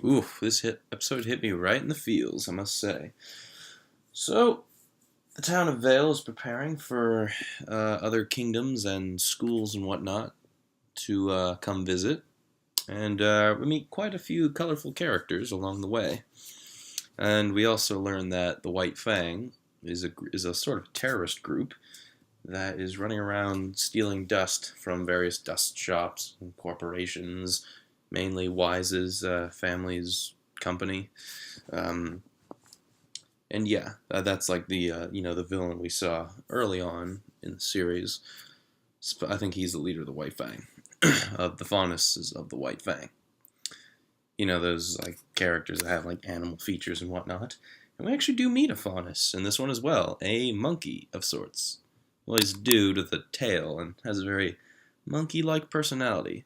Oof, episode hit me right in the feels, I must say. So, the town of Vale is preparing for other kingdoms and schools and whatnot to come visit, and we meet quite a few colorful characters along the way. And we also learn that the White Fang is a sort of terrorist group that is running around stealing dust from various dust shops and corporations, mainly Wise's family's company. Um, and yeah, that's like the villain we saw early on in the series. I think he's the leader of the White Fang, of the faunesses of the White Fang. You know, those like characters that have like animal features and whatnot. And we actually do meet a faunus in this one as well, a monkey of sorts. Well, he's a dude with a tail and has a very monkey-like personality.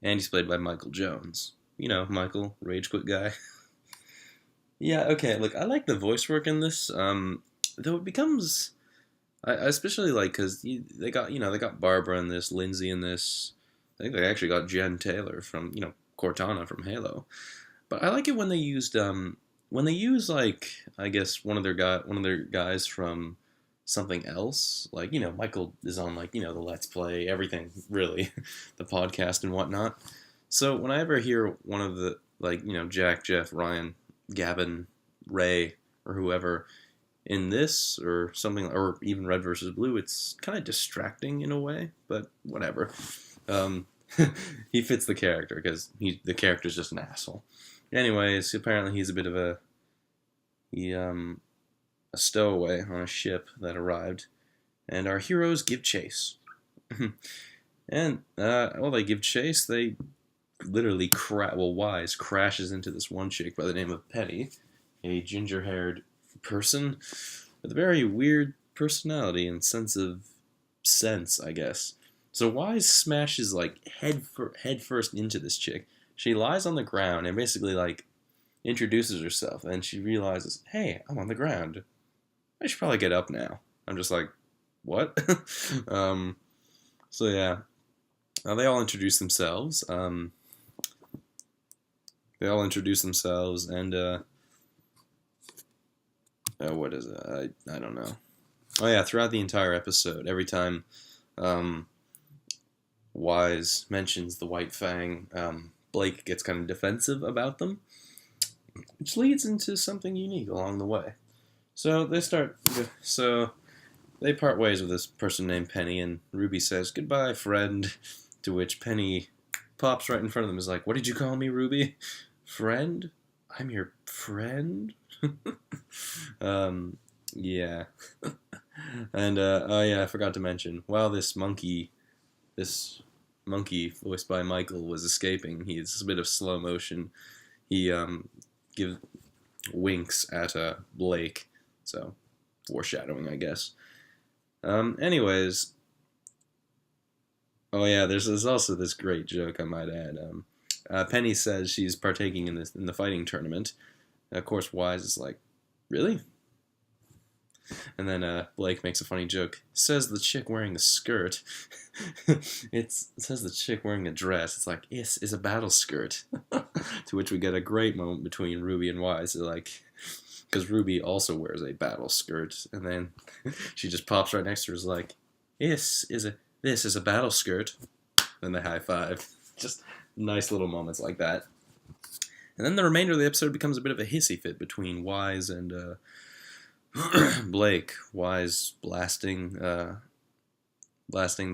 And he's played by Michael Jones. You know, Michael, Rage Quit guy. Yeah, okay, look, I like the voice work in this, though it becomes... I especially like, because they got Barbara in this, Lindsay in this. I think they actually got Jen Taylor from, Cortana from Halo. But I like it when they use, like, I guess one of their guys from something else. Like, Michael is on, like, the Let's Play, everything, really, the podcast and whatnot. So when I ever hear one of the, like, Jack, Jeff, Ryan, Gavin, Ray, or whoever in this or something, or even Red versus Blue, it's kind of distracting in a way, but whatever. Um, he fits the character because the character's just an asshole. Anyways, apparently he's a bit of a stowaway on a ship that arrived, and our heroes give chase. And while they give chase, they literally Wise crashes into this one chick by the name of Penny, a ginger-haired person with a very weird personality and sense, I guess. So Wise smashes like head first into this chick. She lies on the ground and basically like introduces herself, and she realizes, hey, I'm on the ground. I should probably get up now. I'm just like, what? So yeah, they all introduce themselves. And what is it? I don't know. Oh yeah, throughout the entire episode, every time Wise mentions the White Fang, Blake gets kind of defensive about them, which leads into something unique along the way. So they part ways with this person named Penny, and Ruby says, "Goodbye, friend," to which Penny pops right in front of them, is like, "What did you call me, Ruby? Friend? I'm your friend?" Yeah. And, oh yeah, I forgot to mention, while this monkey voiced by Michael was escaping, he's a bit of slow motion. He, gives winks at, Blake, so, foreshadowing, I guess. Anyways, oh yeah, there's also this great joke, I might add. Penny says she's partaking in the fighting tournament. Of course, Wise is like, really? And then Blake makes a funny joke. Says the chick wearing the skirt. It says the chick wearing a dress. It's like, yes, is a battle skirt. To which we get a great moment between Ruby and Wise. They're like, because Ruby also wears a battle skirt, and then she just pops right next to her, is like, this is a battle skirt. Then they high five. Just nice little moments like that. And then the remainder of the episode becomes a bit of a hissy fit between Wise and Blake. Wise blasting the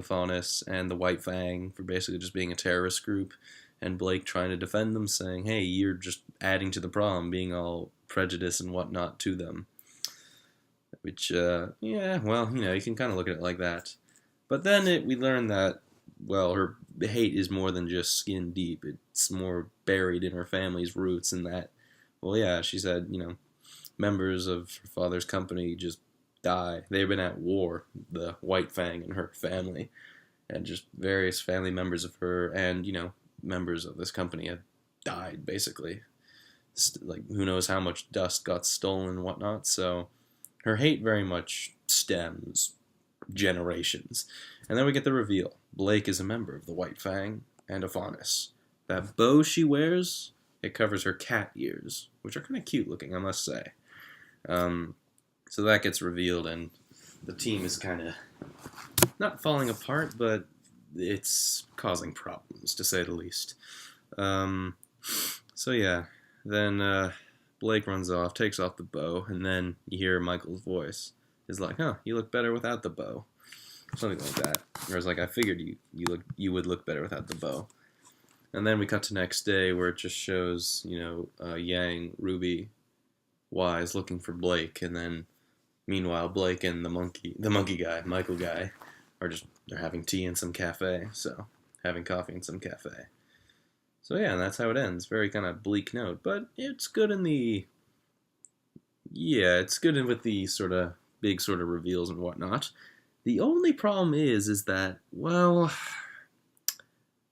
Faunus and the White Fang for basically just being a terrorist group, and Blake trying to defend them, saying, hey, you're just adding to the problem, being all prejudice and whatnot to them. Which, yeah, well, you can kind of look at it like that. But then we learn that, well, her hate is more than just skin deep. It's more buried in her family's roots, and that, well, yeah, she said, members of her father's company just die. They've been at war, the White Fang and her family, and just various family members of her and, members of this company have died, basically. Like, who knows how much dust got stolen and whatnot, so her hate very much stems generations. And then we get the reveal. Blake is a member of the White Fang and a Faunus. That bow she wears it covers her cat ears, which are kind of cute looking, I must say. So that gets revealed, and the team is kind of not falling apart, but it's causing problems, to say the least. So yeah, then Blake runs off, takes off the bow, and then you hear Michael's voice. He's like, "Huh, you look better without the bow," something like that. Or it's like, "I figured you would look better without the bow." And then we cut to next day, where it just shows, Yang, Ruby, Wise looking for Blake, and then meanwhile Blake and the monkey guy, Michael guy, they're having tea in some cafe, so having coffee in some cafe. So yeah, and that's how it ends. Very kind of bleak note, but it's good with the sort of big sort of reveals and whatnot. The only problem is that, well,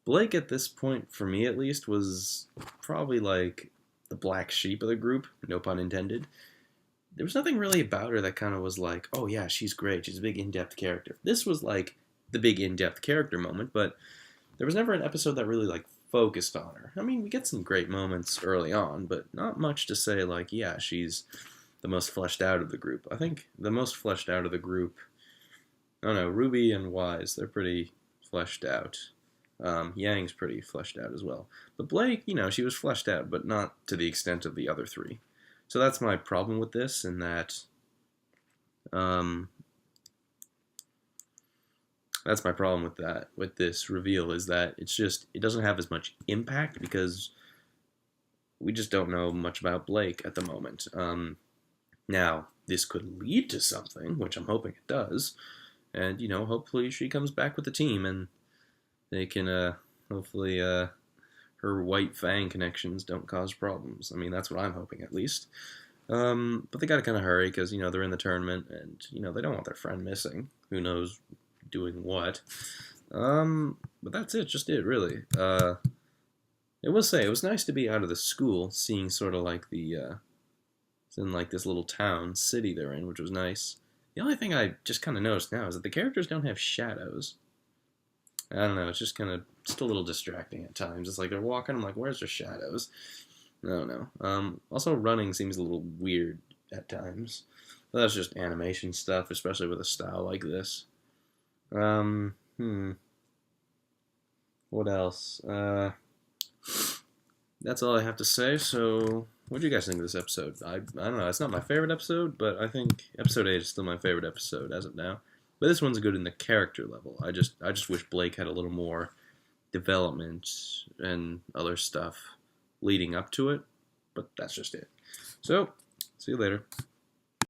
Blake at this point, for me at least, was probably like the black sheep of the group, no pun intended. There was nothing really about her that kind of was like, oh yeah, she's great, she's a big in-depth character. This was like the big in-depth character moment, but there was never an episode that really like focused on her. I mean, we get some great moments early on, but not much to say like, yeah, she's the most fleshed out of the group. I think the most fleshed out of the group, I don't know, Ruby and Wise, they're pretty fleshed out. Yang's pretty fleshed out as well. But Blake, she was fleshed out, but not to the extent of the other three. So that's my problem with this, in that, that's my problem with this reveal, is that it doesn't have as much impact because we just don't know much about Blake at the moment. Now, this could lead to something, which I'm hoping it does, and, hopefully she comes back with the team, and they can, hopefully, her white fang connections don't cause problems. I mean, that's what I'm hoping, at least. But they gotta kind of hurry, because, they're in the tournament, and, they don't want their friend missing. Who knows doing what. But that's it, just it, really. I will say, it was nice to be out of the school, seeing sort of like it's in like this little city they're in, which was nice. The only thing I just kind of noticed now is that the characters don't have shadows. I don't know, it's just a little distracting at times. It's like they're walking, I'm like, where's their shadows? I don't know. Also, running seems a little weird at times. But that's just animation stuff, especially with a style like this. What else? That's all I have to say, so what do you guys think of this episode? I don't know, it's not my favorite episode, but I think episode 8 is still my favorite episode as of now. But this one's good in the character level. I just wish Blake had a little more development and other stuff leading up to it, but that's just it. So, see you later.